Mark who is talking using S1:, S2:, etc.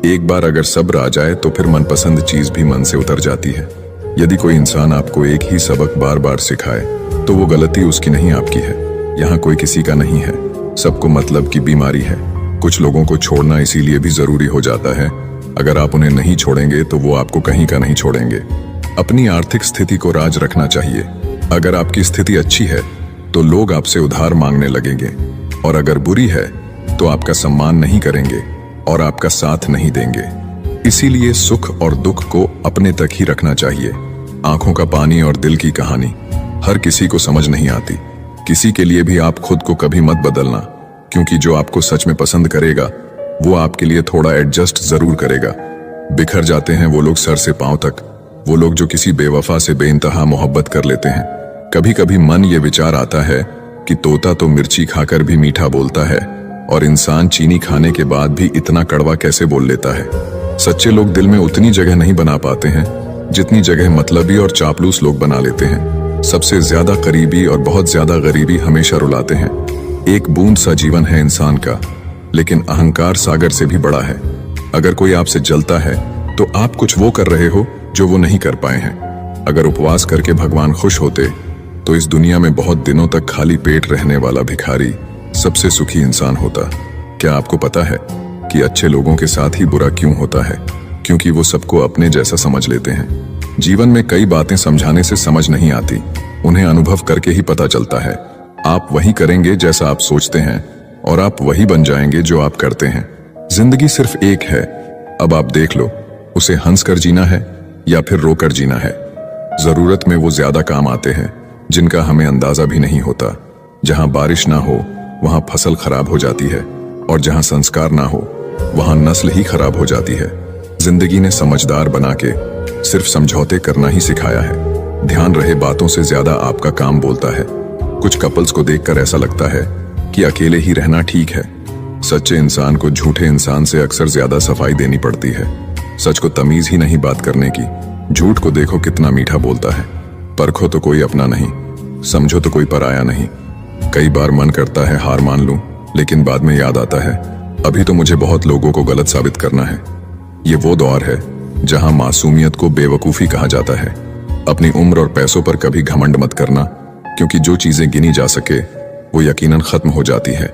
S1: एक बार अगर सब्र आ जाए तो फिर मनपसंद चीज भी मन से उतर जाती है। यदि कोई इंसान आपको एक ही सबक बार बार सिखाए तो वो गलती उसकी नहीं आपकी है। यहाँ कोई किसी का नहीं है, सबको मतलब की बीमारी है। कुछ लोगों को छोड़ना इसीलिए भी जरूरी हो जाता है, अगर आप उन्हें नहीं छोड़ेंगे तो वो आपको कहीं का नहीं छोड़ेंगे। अपनी आर्थिक स्थिति को राज रखना चाहिए। अगर आपकी स्थिति अच्छी है तो लोग आपसे उधार मांगने लगेंगे, और अगर बुरी है तो आपका सम्मान नहीं करेंगे और आपका साथ नहीं देंगे। इसीलिए सुख और दुख को अपने तक ही रखना चाहिए। आंखों का पानी और दिल की कहानी हर किसी को समझ नहीं आती। किसी के लिए भी आप खुद को कभी मत बदलना, क्योंकि जो आपको सच में पसंद करेगा वो आपके लिए थोड़ा एडजस्ट जरूर करेगा। बिखर जाते हैं वो लोग सर से पांव तक, वो लोग जो किसी बेवफा से बेइंतहा मोहब्बत कर लेते हैं। कभी कभी मन ये विचार आता है कि तोता तो मिर्ची खाकर भी मीठा बोलता है, और इंसान चीनी खाने के बाद भी इतना कड़वा कैसे बोल लेता है। सच्चे लोग दिल में उतनी जगह नहीं बना पाते हैं जितनी जगह मतलबी और चापलूस लोग बना लेते हैं। सबसे ज्यादा करीबी और बहुत ज्यादा गरीबी हमेशा रुलाते हैं। एक बूंद सा जीवन है इंसान का, लेकिन अहंकार सागर से भी बड़ा है। अगर कोई आपसे जलता है तो आप कुछ वो कर रहे हो जो वो नहीं कर पाए हैं। अगर उपवास करके भगवान खुश होते तो इस दुनिया में बहुत दिनों तक खाली पेट रहने वाला भिखारी सबसे सुखी इंसान होता। क्या आपको पता है कि अच्छे लोगों के साथ ही बुरा क्यों होता है? क्योंकि वो सबको अपने जैसा समझ लेते हैं। जीवन में कई बातें समझाने से समझ नहीं आती, उन्हें अनुभव करके ही पता चलता है। आप वही करेंगे जैसा आप सोचते हैं, और आप वही बन जाएंगे जो आप करते हैं। जिंदगी सिर्फ एक है, अब आप देख लो, उसे हंस कर जीना है या फिर रोकर जीना है। जरूरत में वो ज्यादा काम आते हैं जिनका हमें अंदाजा भी नहीं होता। जहां बारिश ना हो वहां फसल खराब हो जाती है, और जहां संस्कार ना हो वहां नस्ल ही खराब हो जाती है। जिंदगी ने समझदार बना के सिर्फ समझौते करना ही सिखाया है। ध्यान रहे, बातों से ज्यादा आपका काम बोलता है। कुछ कपल्स को देखकर ऐसा लगता है कि अकेले ही रहना ठीक है। सच्चे इंसान को झूठे इंसान से अक्सर ज्यादा सफाई देनी पड़ती है। सच को तमीज ही नहीं बात करने की। झूठ को देखो कितना मीठा बोलता है। परखो तो कोई अपना नहीं, समझो तो कोई पराया नहीं। कई बार मन करता है हार मान लूं, लेकिन बाद में याद आता है अभी तो मुझे बहुत लोगों को गलत साबित करना है। ये वो दौर है जहां मासूमियत को बेवकूफी कहा जाता है। अपनी उम्र और पैसों पर कभी घमंड मत करना, क्योंकि जो चीजें गिनी जा सके वो यकीनन खत्म हो जाती है।